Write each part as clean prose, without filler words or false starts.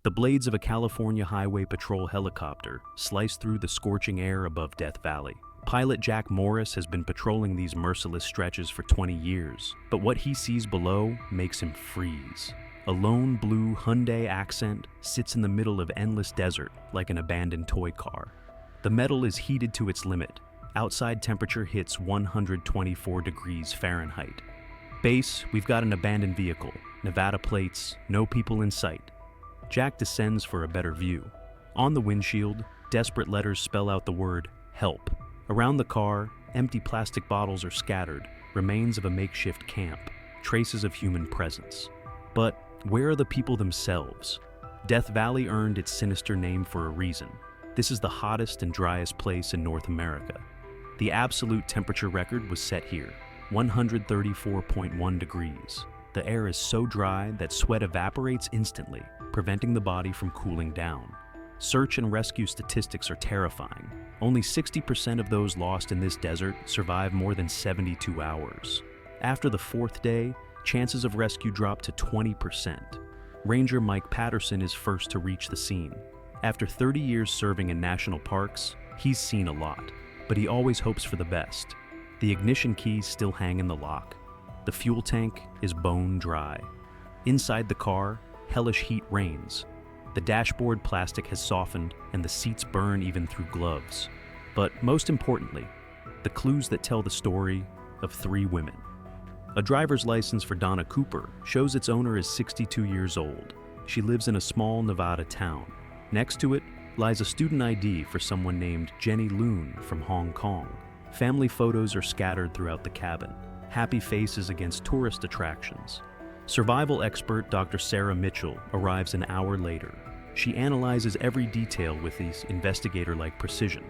The blades of a California Highway Patrol helicopter slice through the scorching air above Death Valley. Pilot Jack Morris has been patrolling these merciless stretches for 20 years, but what he sees below makes him freeze. A lone blue Hyundai Accent sits in the middle of endless desert like an abandoned toy car. The metal is heated to its limit. Outside temperature hits 124 degrees Fahrenheit. Base, we've got an abandoned vehicle. Nevada plates, no people in sight. Jack descends for a better view. On the windshield, desperate letters spell out the word, help. Around the car, empty plastic bottles are scattered, remains of a makeshift camp, traces of human presence. But where are the people themselves? Death Valley earned its sinister name for a reason. This is the hottest and driest place in North America. The absolute temperature record was set here, 134.1 degrees. The air is so dry that sweat evaporates instantly, preventing the body from cooling down. Search and rescue statistics are terrifying. Only 60% of those lost in this desert survive more than 72 hours. After the fourth day, chances of rescue drop to 20%. Ranger Mike Patterson is first to reach the scene. After 30 years serving in national parks, he's seen a lot, but he always hopes for the best. The ignition keys still hang in the lock. The fuel tank is bone dry. Inside the car, hellish heat reigns. The dashboard plastic has softened and the seats burn even through gloves. But most importantly, the clues that tell the story of 3 women. A driver's license for Donna Cooper shows its owner is 62 years old. She lives in a small Nevada town. Next to it lies a student ID for someone named Jenny Loon from Hong Kong. Family photos are scattered throughout the cabin. Happy faces against tourist attractions. Survival expert Dr. Sarah Mitchell arrives an hour later. She analyzes every detail with this investigator-like precision.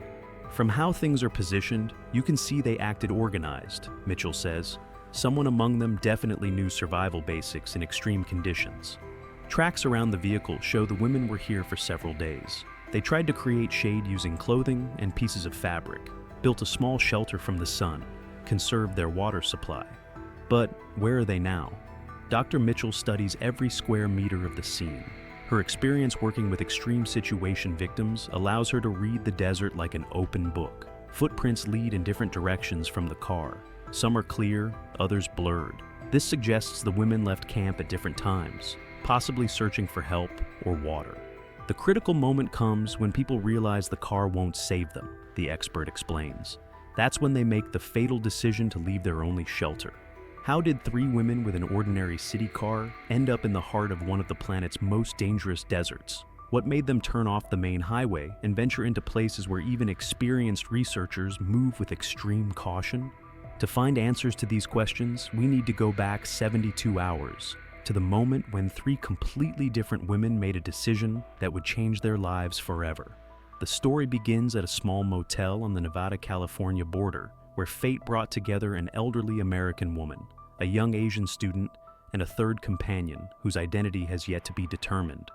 From how things are positioned, you can see they acted organized, Mitchell says. Someone among them definitely knew survival basics in extreme conditions. Tracks around the vehicle show the women were here for several days. They tried to create shade using clothing and pieces of fabric, built a small shelter from the sun, conserved their water supply. But where are they now? Dr. Mitchell studies every square meter of the scene. Her experience working with extreme situation victims allows her to read the desert like an open book. Footprints lead in different directions from the car. Some are clear, others blurred. This suggests the women left camp at different times, possibly searching for help or water. The critical moment comes when people realize the car won't save them, the expert explains. That's when they make the fatal decision to leave their only shelter. How did 3 women with an ordinary city car end up in the heart of one of the planet's most dangerous deserts? What made them turn off the main highway and venture into places where even experienced researchers move with extreme caution? To find answers to these questions, we need to go back 72 hours, to the moment when 3 completely different women made a decision that would change their lives forever. The story begins at a small motel on the Nevada-California border, where fate brought together an elderly American woman, a young Asian student, and a third companion whose identity has yet to be determined.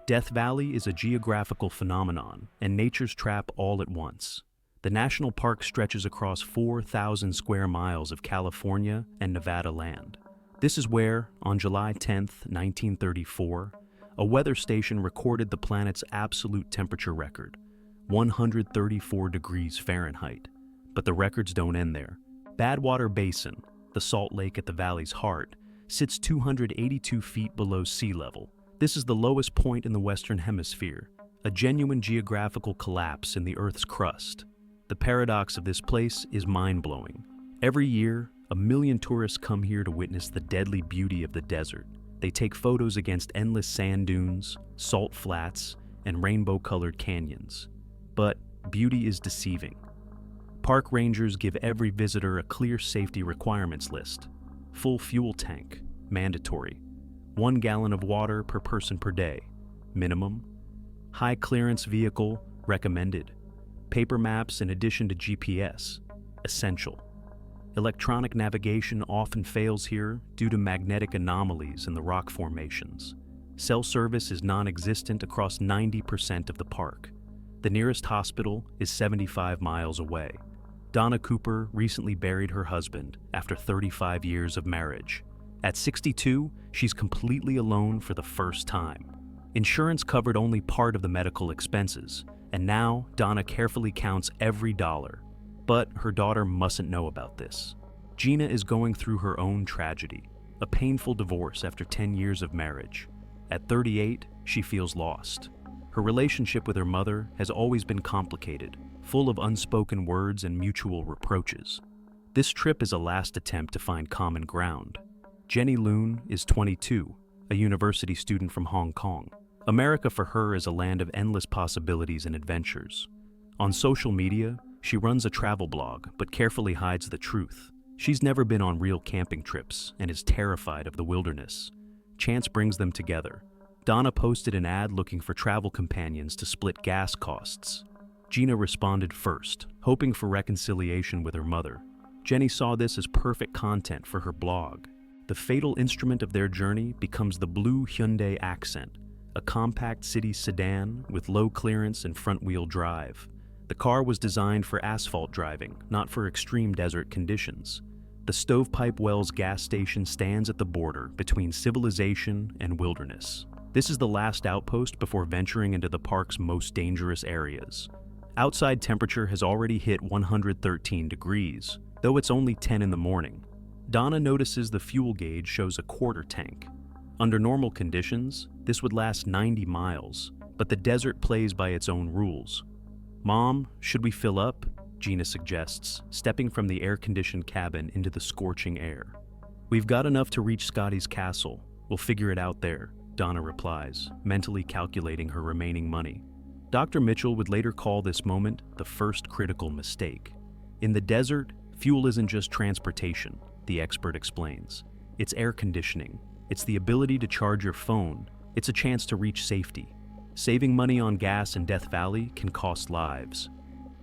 Death Valley is a geographical phenomenon, and nature's trap all at once. The national park stretches across 4,000 square miles of California and Nevada land. This is where, on July 10, 1934, a weather station recorded the planet's absolute temperature record, 134 degrees Fahrenheit. But the records don't end there. Badwater Basin, the salt lake at the valley's heart, sits 282 feet below sea level. This is the lowest point in the Western Hemisphere, a genuine geographical collapse in the Earth's crust. The paradox of this place is mind-blowing. Every year, 1 million tourists come here to witness the deadly beauty of the desert. They take photos against endless sand dunes, salt flats, and rainbow-colored canyons. But beauty is deceiving. Park rangers give every visitor a clear safety requirements list. Full fuel tank, mandatory. 1 gallon of water per person per day, minimum. High clearance vehicle, recommended. Paper maps in addition to GPS, essential. Electronic navigation often fails here due to magnetic anomalies in the rock formations. Cell service is non-existent across 90% of the park. The nearest hospital is 75 miles away. Donna Cooper recently buried her husband after 35 years of marriage. At 62, she's completely alone for the first time. Insurance covered only part of the medical expenses, and now Donna carefully counts every dollar. But her daughter mustn't know about this. Gina is going through her own tragedy, a painful divorce after 10 years of marriage. At 38, she feels lost. Her relationship with her mother has always been complicated, full of unspoken words and mutual reproaches. This trip is a last attempt to find common ground. Jenny Loon is 22, a university student from Hong Kong. America for her is a land of endless possibilities and adventures. On social media, she runs a travel blog but carefully hides the truth. She's never been on real camping trips and is terrified of the wilderness. Chance brings them together. Donna posted an ad looking for travel companions to split gas costs. Gina responded first, hoping for reconciliation with her mother. Jenny saw this as perfect content for her blog. The fatal instrument of their journey becomes the blue Hyundai Accent, a compact city sedan with low clearance and front-wheel drive. The car was designed for asphalt driving, not for extreme desert conditions. The Stovepipe Wells gas station stands at the border between civilization and wilderness. This is the last outpost before venturing into the park's most dangerous areas. Outside temperature has already hit 113 degrees, though it's only 10 in the morning. Donna notices the fuel gauge shows a quarter tank. Under normal conditions, this would last 90 miles, but the desert plays by its own rules. "Mom, should we fill up?" Gina suggests, stepping from the air-conditioned cabin into the scorching air. "We've got enough to reach Scotty's castle. We'll figure it out there," Donna replies, mentally calculating her remaining money. Dr. Mitchell would later call this moment the first critical mistake. In the desert, fuel isn't just transportation, the expert explains. It's air conditioning. It's the ability to charge your phone. It's a chance to reach safety. Saving money on gas in Death Valley can cost lives.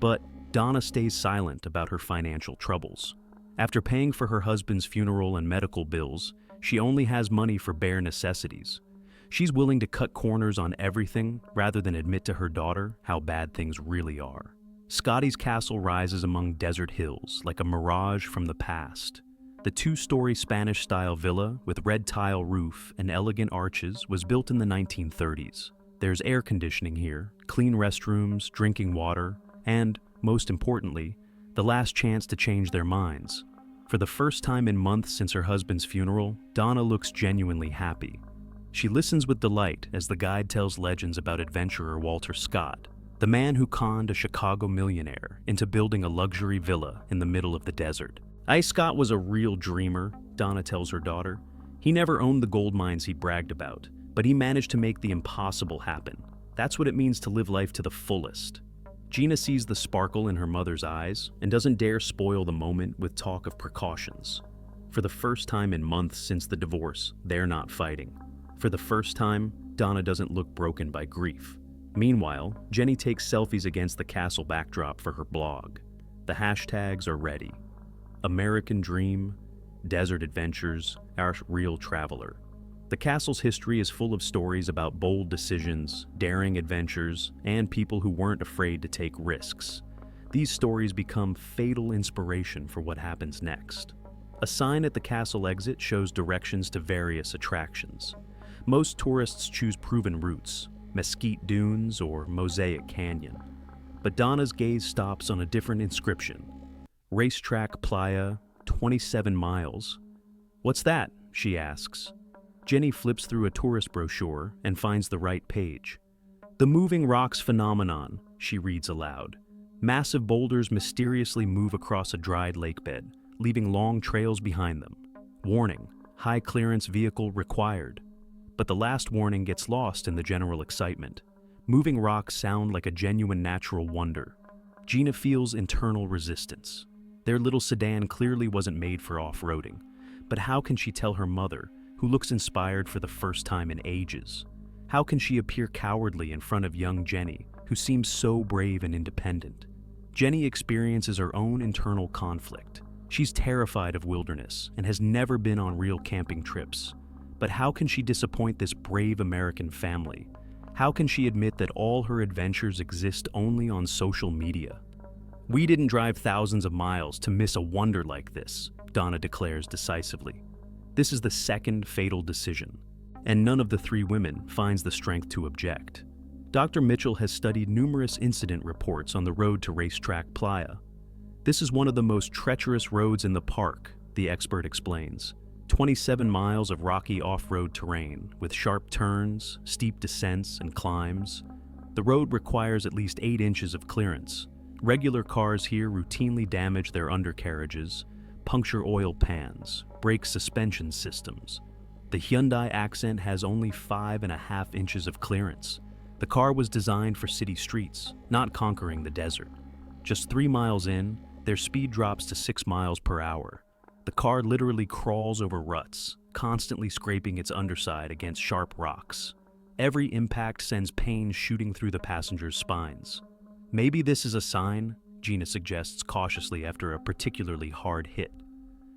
But Donna stays silent about her financial troubles. After paying for her husband's funeral and medical bills, she only has money for bare necessities. She's willing to cut corners on everything rather than admit to her daughter how bad things really are. Scotty's castle rises among desert hills like a mirage from the past. The two-story Spanish-style villa with red tile roof and elegant arches was built in the 1930s. There's air conditioning here, clean restrooms, drinking water, and, most importantly, the last chance to change their minds. For the first time in months since her husband's funeral, Donna looks genuinely happy. She listens with delight as the guide tells legends about adventurer Walter Scott, the man who conned a Chicago millionaire into building a luxury villa in the middle of the desert. Scott was a real dreamer, Donna tells her daughter. He never owned the gold mines he bragged about, but he managed to make the impossible happen. That's what it means to live life to the fullest. Gina sees the sparkle in her mother's eyes and doesn't dare spoil the moment with talk of precautions. For the first time in months since the divorce, they're not fighting. For the first time, Donna doesn't look broken by grief. Meanwhile, Jenny takes selfies against the castle backdrop for her blog. The hashtags are ready. American Dream, Desert Adventures, Our Real Traveler. The castle's history is full of stories about bold decisions, daring adventures, and people who weren't afraid to take risks. These stories become fatal inspiration for what happens next. A sign at the castle exit shows directions to various attractions. Most tourists choose proven routes, Mesquite Dunes or Mosaic Canyon. But Donna's gaze stops on a different inscription. Racetrack Playa, 27 miles. "What's that?" she asks. Jenny flips through a tourist brochure and finds the right page. "The moving rocks phenomenon," she reads aloud. Massive boulders mysteriously move across a dried lakebed, leaving long trails behind them. Warning, high clearance vehicle required. But the last warning gets lost in the general excitement. Moving rocks sound like a genuine natural wonder. Gina feels internal resistance. Their little sedan clearly wasn't made for off-roading. But how can she tell her mother, who looks inspired for the first time in ages? How can she appear cowardly in front of young Jenny, who seems so brave and independent? Jenny experiences her own internal conflict. She's terrified of wilderness and has never been on real camping trips. But how can she disappoint this brave American family? How can she admit that all her adventures exist only on social media? "We didn't drive thousands of miles to miss a wonder like this," Donna declares decisively. This is the second fatal decision. and none of the three women finds the strength to object. Dr. Mitchell has studied numerous incident reports on the road to Racetrack Playa. This is one of the most treacherous roads in the park, the expert explains. 27 miles of rocky off-road terrain with sharp turns, steep descents, and climbs. The road requires at least 8 inches of clearance. Regular cars here routinely damage their undercarriages, puncture oil pans, break suspension systems. The Hyundai Accent has only 5.5 inches of clearance. The car was designed for city streets, not conquering the desert. Just 3 miles in, their speed drops to 6 miles per hour. The car literally crawls over ruts, constantly scraping its underside against sharp rocks. Every impact sends pain shooting through the passengers' spines. Maybe this is a sign, Gina suggests cautiously after a particularly hard hit.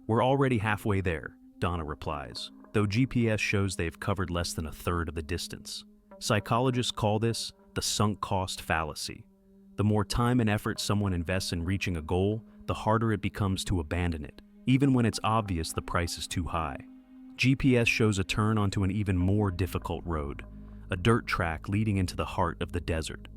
We're already halfway there, Donna replies, though GPS shows they've covered less than a third of the distance. Psychologists call this the sunk cost fallacy. The more time and effort someone invests in reaching a goal, the harder it becomes to abandon it, even when it's obvious the price is too high. GPS shows a turn onto an even more difficult road, a dirt track leading into the heart of the desert.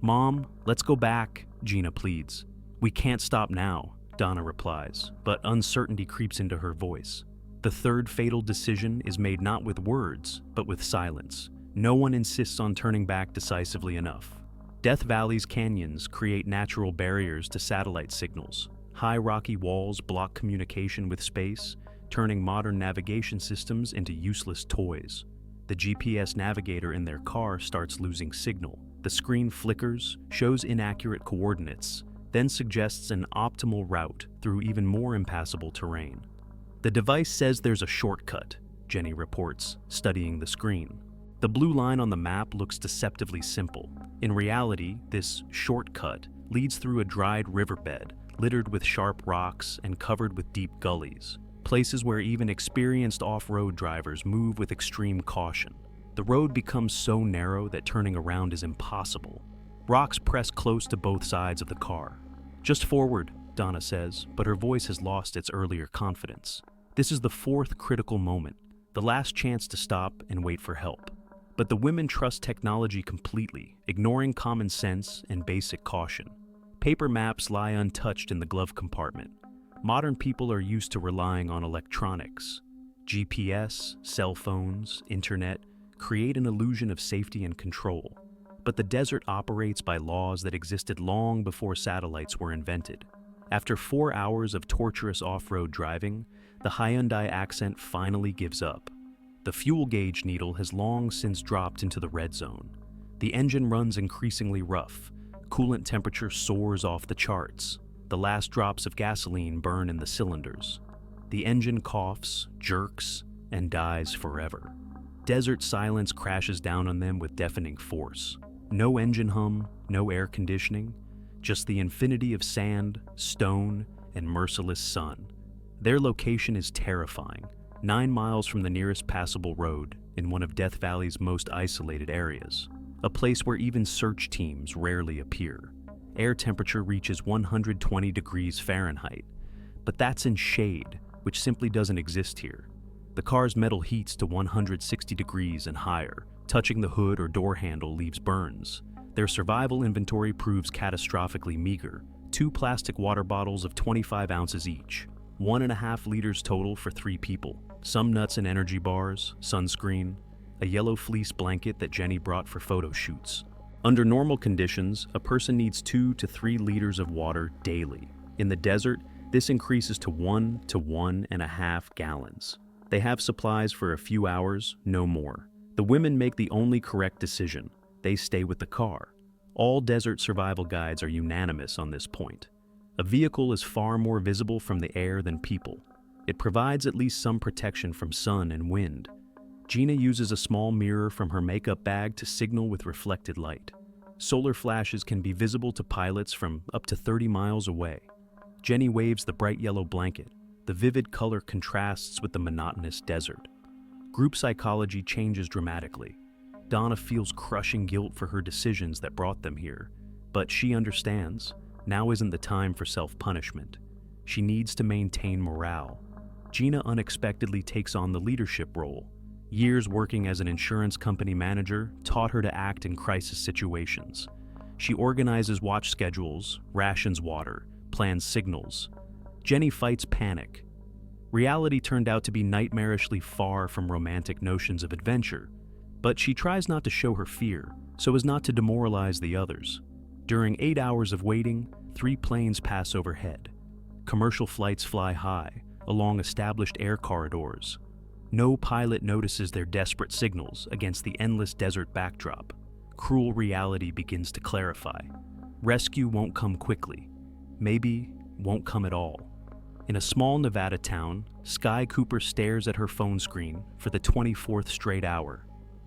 Mom, let's go back, Gina pleads. We can't stop now, Donna replies, but uncertainty creeps into her voice. The third fatal decision is made not with words, but with silence. No one insists on turning back decisively enough. Death Valley's canyons create natural barriers to satellite signals. High rocky walls block communication with space, turning modern navigation systems into useless toys. The GPS navigator in their car starts losing signal. The screen flickers, shows inaccurate coordinates, then suggests an optimal route through even more impassable terrain. The device says there's a shortcut, Jenny reports, studying the screen. The blue line on the map looks deceptively simple. In reality, this shortcut leads through a dried riverbed, littered with sharp rocks and covered with deep gullies, places where even experienced off-road drivers move with extreme caution. The road becomes so narrow that turning around is impossible. Rocks press close to both sides of the car. Just forward, Donna says, but her voice has lost its earlier confidence. This is the fourth critical moment, the last chance to stop and wait for help. But the women trust technology completely, ignoring common sense and basic caution. Paper maps lie untouched in the glove compartment. Modern people are used to relying on electronics. GPS, cell phones, internet create an illusion of safety and control. But the desert operates by laws that existed long before satellites were invented. After 4 hours of torturous off-road driving, the Hyundai Accent finally gives up. The fuel gauge needle has long since dropped into the red zone. The engine runs increasingly rough. Coolant temperature soars off the charts. The last drops of gasoline burn in the cylinders. The engine coughs, jerks, and dies forever. Desert silence crashes down on them with deafening force. No engine hum, no air conditioning, just the infinity of sand, stone, and merciless sun. Their location is terrifying, 9 miles from the nearest passable road in one of Death Valley's most isolated areas, a place where even search teams rarely appear. Air temperature reaches 120 degrees Fahrenheit, but that's in shade, which simply doesn't exist here. The car's metal heats to 160 degrees and higher. Touching the hood or door handle leaves burns. Their survival inventory proves catastrophically meager. 2 plastic water bottles of 25 ounces each. 1.5 liters total for 3 people. Some nuts and energy bars, sunscreen, a yellow fleece blanket that Jenny brought for photo shoots. Under normal conditions, a person needs 2 to 3 liters of water daily. In the desert, this increases to 1 to 1.5 gallons. They have supplies for a few hours, no more. The women make the only correct decision. They stay with the car. All desert survival guides are unanimous on this point. A vehicle is far more visible from the air than people. It provides at least some protection from sun and wind. Gina uses a small mirror from her makeup bag to signal with reflected light. Solar flashes can be visible to pilots from up to 30 miles away. Jenny waves the bright yellow blanket. The vivid color contrasts with the monotonous desert. Group psychology changes dramatically. Donna feels crushing guilt for her decisions that brought them here, but she understands. Now isn't the time for self-punishment. She needs to maintain morale. Gina unexpectedly takes on the leadership role. Years working as an insurance company manager taught her to act in crisis situations. She organizes watch schedules, rations water, plans signals. Jenny fights panic. Reality turned out to be nightmarishly far from romantic notions of adventure, but she tries not to show her fear so as not to demoralize the others. During 8 hours of waiting, 3 planes pass overhead. Commercial flights fly high, along established air corridors. No pilot notices their desperate signals against the endless desert backdrop. Cruel reality begins to clarify. Rescue won't come quickly. Maybe won't come at all. In a small Nevada town, Sky Cooper stares at her phone screen for the 24th straight hour.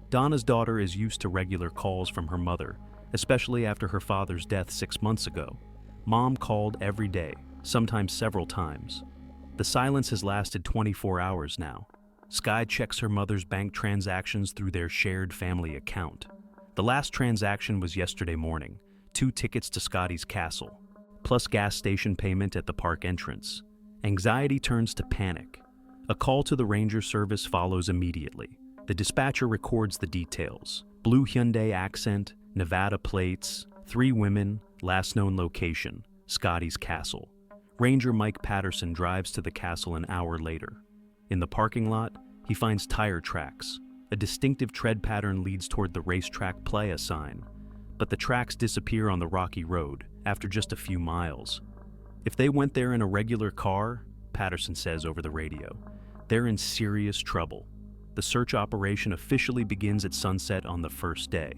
Donna's daughter is used to regular calls from her mother, especially after her father's death 6 months ago. Mom called every day, sometimes several times. The silence has lasted 24 hours now. Sky checks her mother's bank transactions through their shared family account. The last transaction was yesterday morning, 2 tickets to Scotty's Castle, plus gas station payment at the park entrance. Anxiety turns to panic. A call to the ranger service follows immediately. The dispatcher records the details. Blue Hyundai Accent, Nevada plates, 3 women, last known location, Scotty's Castle. Ranger Mike Patterson drives to the castle an hour later. In the parking lot, he finds tire tracks. A distinctive tread pattern leads toward the racetrack playa sign, but the tracks disappear on the rocky road after just a few miles. If they went there in a regular car, Patterson says over the radio, they're in serious trouble. The search operation officially begins at sunset on the first day.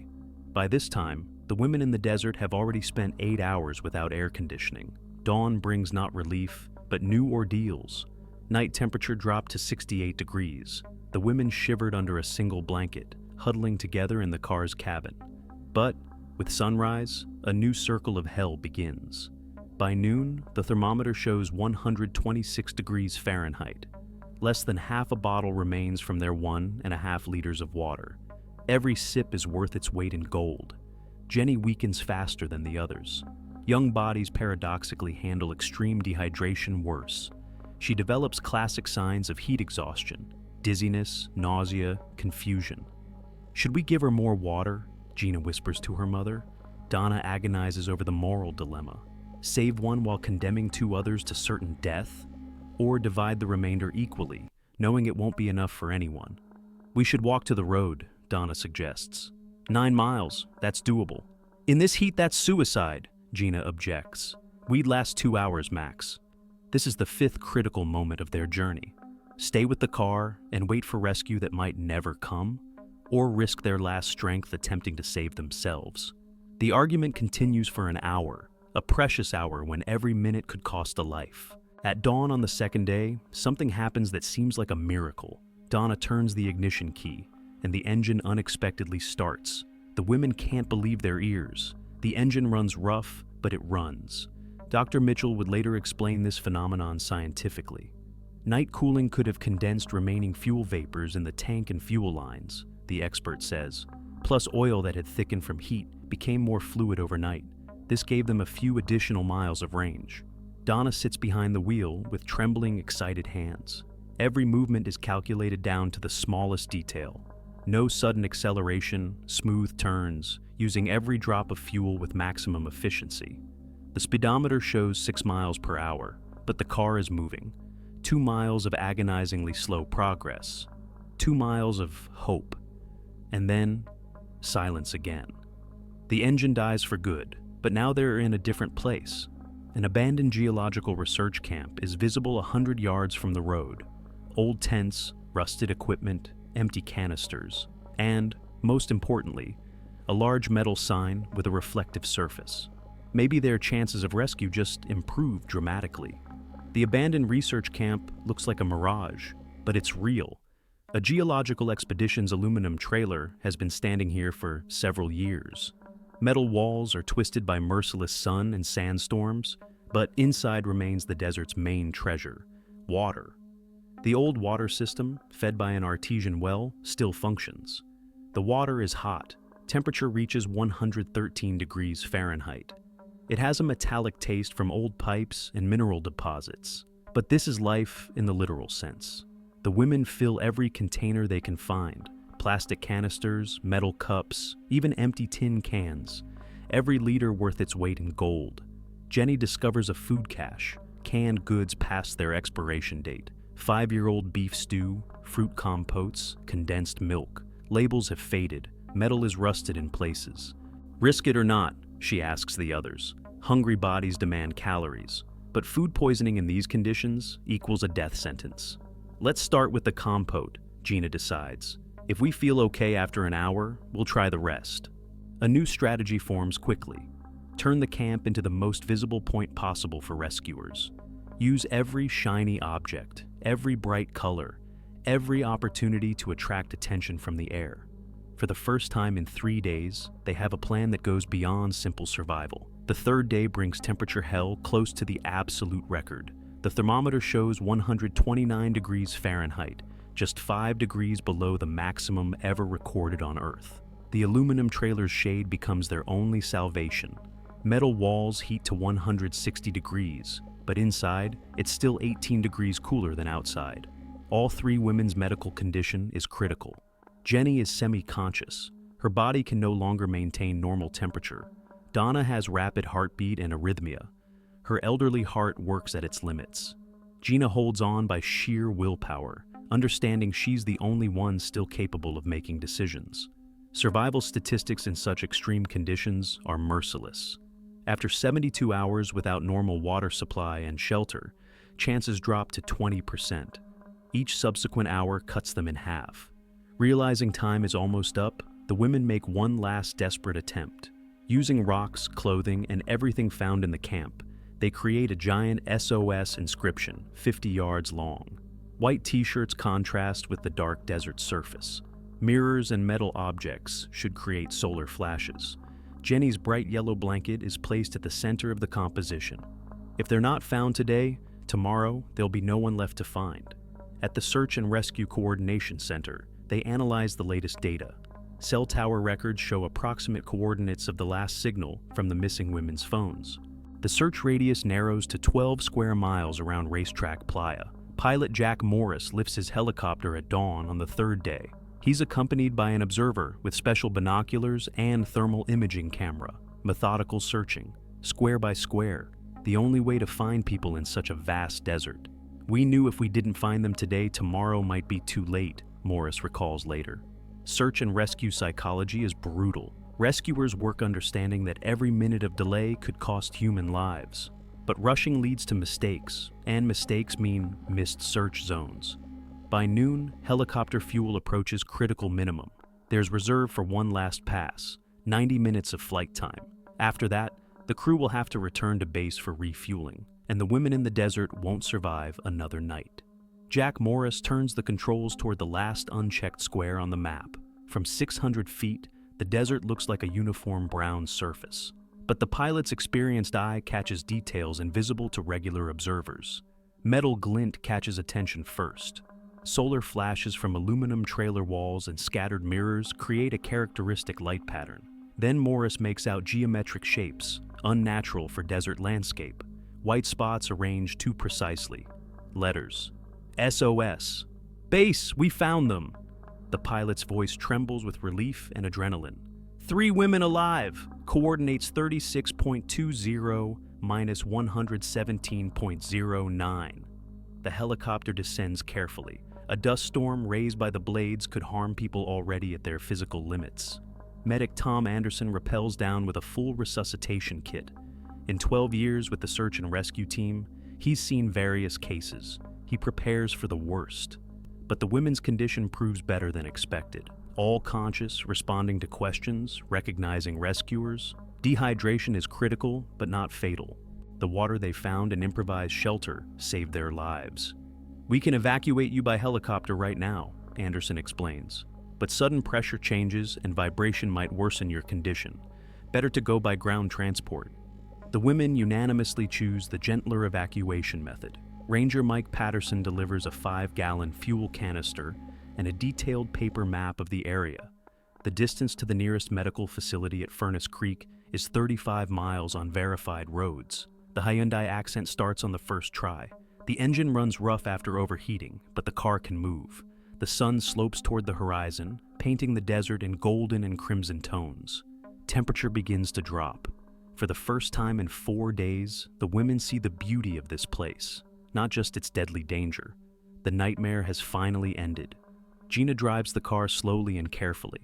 By this time, the women in the desert have already spent 8 hours without air conditioning. Dawn brings not relief, but new ordeals. Night temperature dropped to 68 degrees. The women shivered under a single blanket, huddling together in the car's cabin. But, with sunrise, a new circle of hell begins. By noon, the thermometer shows 126 degrees Fahrenheit. Less than half a bottle remains from their 1.5 liters of water. Every sip is worth its weight in gold. Jenny weakens faster than the others. Young bodies paradoxically handle extreme dehydration worse. She develops classic signs of heat exhaustion, dizziness, nausea, confusion. Should we give her more water? Gina whispers to her mother. Donna agonizes over the moral dilemma. Save one while condemning 2 others to certain death? Or divide the remainder equally, knowing it won't be enough for anyone? We should walk to the road, Donna suggests. 9 miles, that's doable. In this heat, that's suicide, Gina objects. We'd last 2 hours max. This is the 5th critical moment of their journey. Stay with the car and wait for rescue that might never come, or risk their last strength attempting to save themselves. The argument continues for an hour, a precious hour when every minute could cost a life. At dawn on the second day, something happens that seems like a miracle. Donna turns the ignition key, and the engine unexpectedly starts. The women can't believe their ears. The engine runs rough, but it runs. Dr. Mitchell would later explain this phenomenon scientifically. Night cooling could have condensed remaining fuel vapors in the tank and fuel lines, the expert says. Plus oil that had thickened from heat became more fluid overnight. This gave them a few additional miles of range. Donna sits behind the wheel with trembling, excited hands. Every movement is calculated down to the smallest detail. No sudden acceleration, smooth turns, using every drop of fuel with maximum efficiency. The speedometer shows 6 miles per hour, but the car is moving. 2 miles of agonizingly slow progress. 2 miles of hope. And then, silence again. The engine dies for good, but now they're in a different place. An abandoned geological research camp is visible 100 yards from the road. Old tents, rusted equipment, empty canisters, and, most importantly, a large metal sign with a reflective surface. Maybe their chances of rescue just improved dramatically. The abandoned research camp looks like a mirage, but it's real. A geological expedition's aluminum trailer has been standing here for several years. Metal walls are twisted by merciless sun and sandstorms, but inside remains the desert's main treasure, water. The old water system, fed by an artesian well, still functions. The water is hot. Temperature reaches 113 degrees Fahrenheit. It has a metallic taste from old pipes and mineral deposits. But this is life in the literal sense. The women fill every container they can find: plastic canisters, metal cups, even empty tin cans. Every liter worth its weight in gold. Jenny discovers a food cache, canned goods past their expiration date. 5-year-old beef stew, fruit compotes, condensed milk. Labels have faded, metal is rusted in places. Risk it or not, she asks the others. Hungry bodies demand calories, but food poisoning in these conditions equals a death sentence. Let's start with the compote, Gina decides. If we feel okay after an hour, we'll try the rest. A new strategy forms quickly. Turn the camp into the most visible point possible for rescuers. Use every shiny object, every bright color, every opportunity to attract attention from the air. For the first time in 3 days, they have a plan that goes beyond simple survival. The third day brings temperature hell close to the absolute record. The thermometer shows 129 degrees Fahrenheit, just 5 degrees below the maximum ever recorded on Earth. The aluminum trailer's shade becomes their only salvation. Metal walls heat to 160 degrees, but inside, it's still 18 degrees cooler than outside. All 3 women's medical condition is critical. Jenny is semi-conscious. Her body can no longer maintain normal temperature. Donna has rapid heartbeat and arrhythmia. Her elderly heart works at its limits. Gina holds on by sheer willpower, understanding she's the only one still capable of making decisions. Survival statistics in such extreme conditions are merciless. After 72 hours without normal water supply and shelter, chances drop to 20%. Each subsequent hour cuts them in half. Realizing time is almost up, the women make one last desperate attempt. Using rocks, clothing, and everything found in the camp, they create a giant SOS inscription, 50 yards long. White t-shirts contrast with the dark desert surface. Mirrors and metal objects should create solar flashes. Jenny's bright yellow blanket is placed at the center of the composition. If they're not found today, tomorrow there'll be no one left to find. At the Search and Rescue Coordination Center, they analyze the latest data. Cell tower records show approximate coordinates of the last signal from the missing women's phones. The search radius narrows to 12 square miles around Racetrack Playa. Pilot Jack Morris lifts his helicopter at dawn on the third day. He's accompanied by an observer with special binoculars and thermal imaging camera. Methodical searching, square by square, the only way to find people in such a vast desert. We knew if we didn't find them today, tomorrow might be too late, Morris recalls later. Search and rescue psychology is brutal. Rescuers work understanding that every minute of delay could cost human lives. But rushing leads to mistakes, and mistakes mean missed search zones. By noon, helicopter fuel approaches critical minimum. There's reserve for one last pass, 90 minutes of flight time. After that, the crew will have to return to base for refueling, and the women in the desert won't survive another night. Jack Morris turns the controls toward the last unchecked square on the map. From 600 feet, the desert looks like a uniform brown surface. But the pilot's experienced eye catches details invisible to regular observers. Metal glint catches attention first. Solar flashes from aluminum trailer walls and scattered mirrors create a characteristic light pattern. Then Morris makes out geometric shapes, unnatural for desert landscape. White spots arranged too precisely. Letters. SOS. Base, we found them. The pilot's voice trembles with relief and adrenaline. 3 women alive. Coordinates 36.20 minus 117.09. The helicopter descends carefully. A dust storm raised by the blades could harm people already at their physical limits. Medic Tom Anderson rappels down with a full resuscitation kit. In 12 years with the search and rescue team, he's seen various cases. He prepares for the worst. But the women's condition proves better than expected. All conscious, responding to questions, recognizing rescuers. Dehydration is critical, but not fatal. The water they found and improvised shelter saved their lives. We can evacuate you by helicopter right now, Anderson explains. But sudden pressure changes and vibration might worsen your condition. Better to go by ground transport. The women unanimously choose the gentler evacuation method. Ranger Mike Patterson delivers a 5-gallon fuel canister and a detailed paper map of the area. The distance to the nearest medical facility at Furnace Creek is 35 miles on verified roads. The Hyundai Accent starts on the first try. The engine runs rough after overheating, but the car can move. The sun slopes toward the horizon, painting the desert in golden and crimson tones. Temperature begins to drop. For the first time in 4 days, the women see the beauty of this place, not just its deadly danger. The nightmare has finally ended. Gina drives the car slowly and carefully.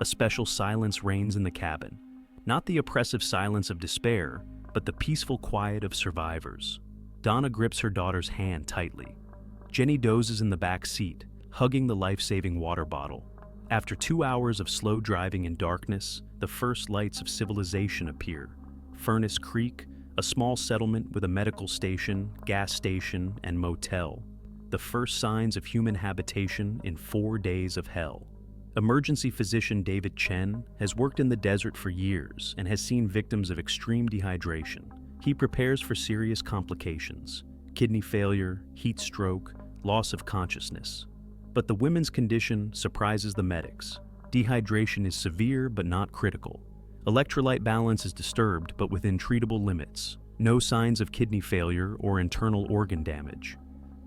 A special silence reigns in the cabin. Not the oppressive silence of despair, but the peaceful quiet of survivors. Donna grips her daughter's hand tightly. Jenny dozes in the back seat, hugging the life-saving water bottle. After 2 hours of slow driving in darkness, the first lights of civilization appear. Furnace Creek, a small settlement with a medical station, gas station, and motel. The first signs of human habitation in 4 days of hell. Emergency physician David Chen has worked in the desert for years and has seen victims of extreme dehydration. He prepares for serious complications: kidney failure, heat stroke, loss of consciousness. But the women's condition surprises the medics. Dehydration is severe but not critical. Electrolyte balance is disturbed but within treatable limits. No signs of kidney failure or internal organ damage.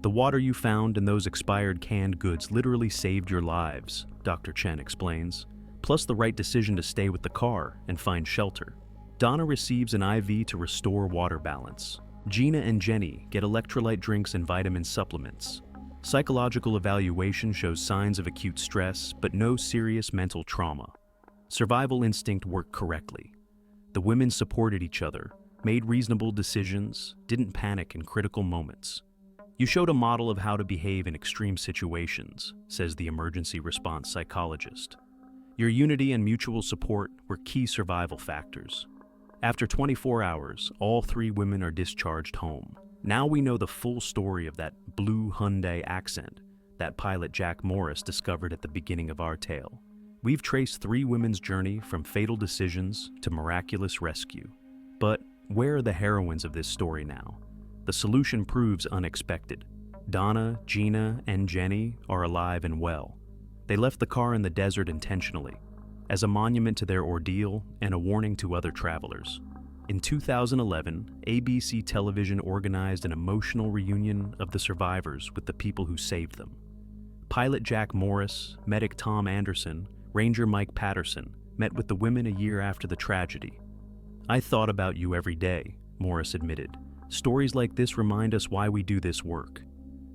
The water you found in those expired canned goods literally saved your lives, Dr. Chen explains, plus the right decision to stay with the car and find shelter. Donna receives an IV to restore water balance. Gina and Jenny get electrolyte drinks and vitamin supplements. Psychological evaluation shows signs of acute stress, but no serious mental trauma. Survival instinct worked correctly. The women supported each other, made reasonable decisions, didn't panic in critical moments. You showed a model of how to behave in extreme situations, says the emergency response psychologist. Your unity and mutual support were key survival factors. After 24 hours, all 3 women are discharged home. Now we know the full story of that blue Hyundai accent that pilot Jack Morris discovered at the beginning of our tale. We've traced 3 women's journey from fatal decisions to miraculous rescue. But where are the heroines of this story now? The solution proves unexpected. Donna, Gina, and Jenny are alive and well. They left the car in the desert intentionally, as a monument to their ordeal and a warning to other travelers. In 2011, ABC television organized an emotional reunion of the survivors with the people who saved them. Pilot Jack Morris, medic Tom Anderson, Ranger Mike Patterson met with the women a year after the tragedy. "I thought about you every day," Morris admitted. "Stories like this remind us why we do this work."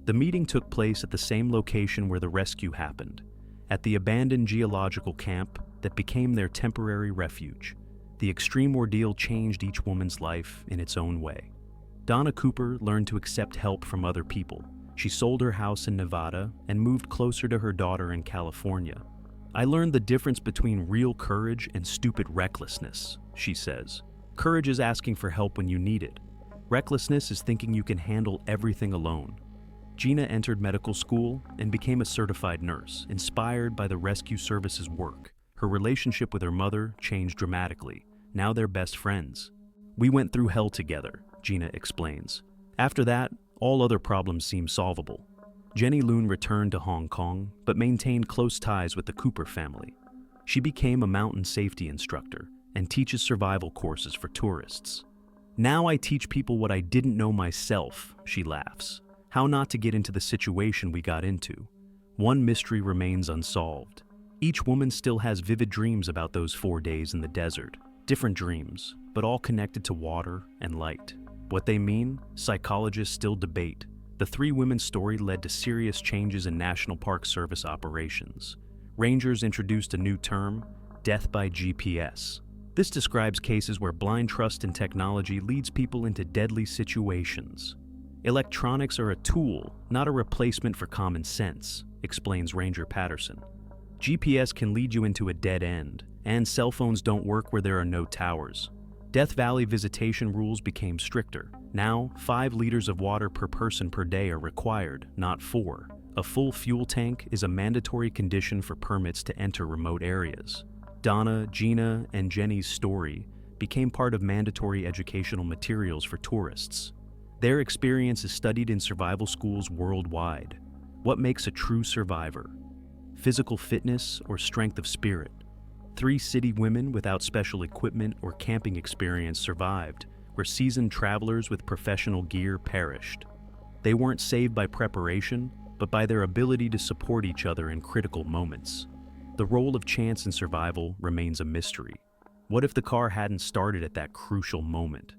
The meeting took place at the same location where the rescue happened, at the abandoned geological camp that became their temporary refuge. The extreme ordeal changed each woman's life in its own way. Donna Cooper learned to accept help from other people. She sold her house in Nevada and moved closer to her daughter in California. "I learned the difference between real courage and stupid recklessness," she says. "Courage is asking for help when you need it. Recklessness is thinking you can handle everything alone." Gina entered medical school and became a certified nurse, inspired by the rescue service's work. Her relationship with her mother changed dramatically. Now they're best friends. "We went through hell together," Gina explains. After that, all other problems seemed solvable. Jenny Loon returned to Hong Kong, but maintained close ties with the Cooper family. She became a mountain safety instructor and teaches survival courses for tourists. "Now I teach people what I didn't know myself," she laughs. "How not to get into the situation we got into." One mystery remains unsolved. Each woman still has vivid dreams about those 4 days in the desert. Different dreams, but all connected to water and light. What they mean, psychologists still debate. The 3 women's story led to serious changes in National Park Service operations. Rangers introduced a new term, death by GPS. This describes cases where blind trust in technology leads people into deadly situations. "Electronics are a tool, not a replacement for common sense," explains Ranger Patterson. "GPS can lead you into a dead end, and cell phones don't work where there are no towers." Death Valley visitation rules became stricter. Now, 5 liters of water per person per day are required, not 4. A full fuel tank is a mandatory condition for permits to enter remote areas. Donna, Gina, and Jenny's story became part of mandatory educational materials for tourists. Their experience is studied in survival schools worldwide. What makes a true survivor? Physical fitness or strength of spirit? 3 city women without special equipment or camping experience survived, where seasoned travelers with professional gear perished. They weren't saved by preparation, but by their ability to support each other in critical moments. The role of chance in survival remains a mystery. What if the car hadn't started at that crucial moment?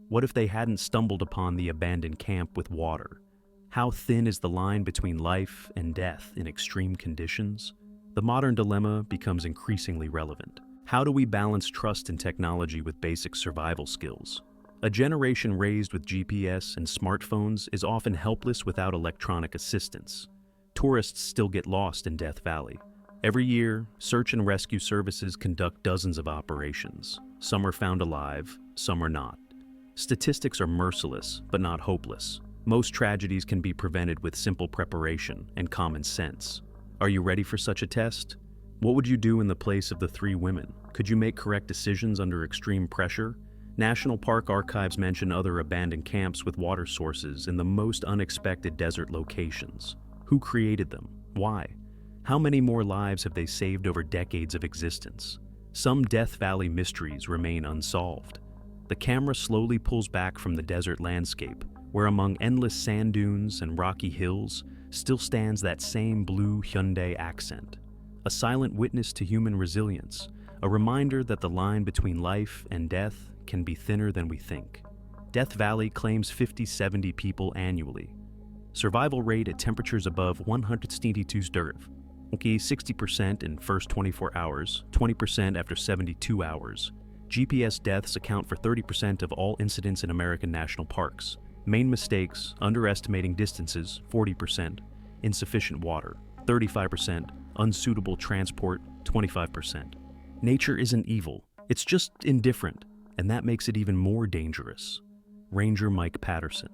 What if they hadn't stumbled upon the abandoned camp with water? How thin is the line between life and death in extreme conditions? The modern dilemma becomes increasingly relevant. How do we balance trust in technology with basic survival skills? A generation raised with GPS and smartphones is often helpless without electronic assistance. Tourists still get lost in Death Valley. Every year, search and rescue services conduct dozens of operations. Some are found alive, some are not. Statistics are merciless, but not hopeless. Most tragedies can be prevented with simple preparation and common sense. Are you ready for such a test? What would you do in the place of the three women? Could you make correct decisions under extreme pressure? National Park archives mention other abandoned camps with water sources in the most unexpected desert locations. Who created them? Why? How many more lives have they saved over decades of existence? Some Death Valley mysteries remain unsolved. The camera slowly pulls back from the desert landscape, where among endless sand dunes and rocky hills still stands that same blue Hyundai accent. A silent witness to human resilience, a reminder that the line between life and death can be thinner than we think. Death Valley claims 50-70 people annually. Survival rate at temperatures above 162 derv. 60% in first 24 hours, 20% after 72 hours. GPS deaths account for 30% of all incidents in American national parks. Main mistakes: underestimating distances, 40%, insufficient water, 35%, unsuitable transport, 25%. Nature isn't evil, it's just indifferent, and that makes it even more dangerous. Ranger Mike Patterson.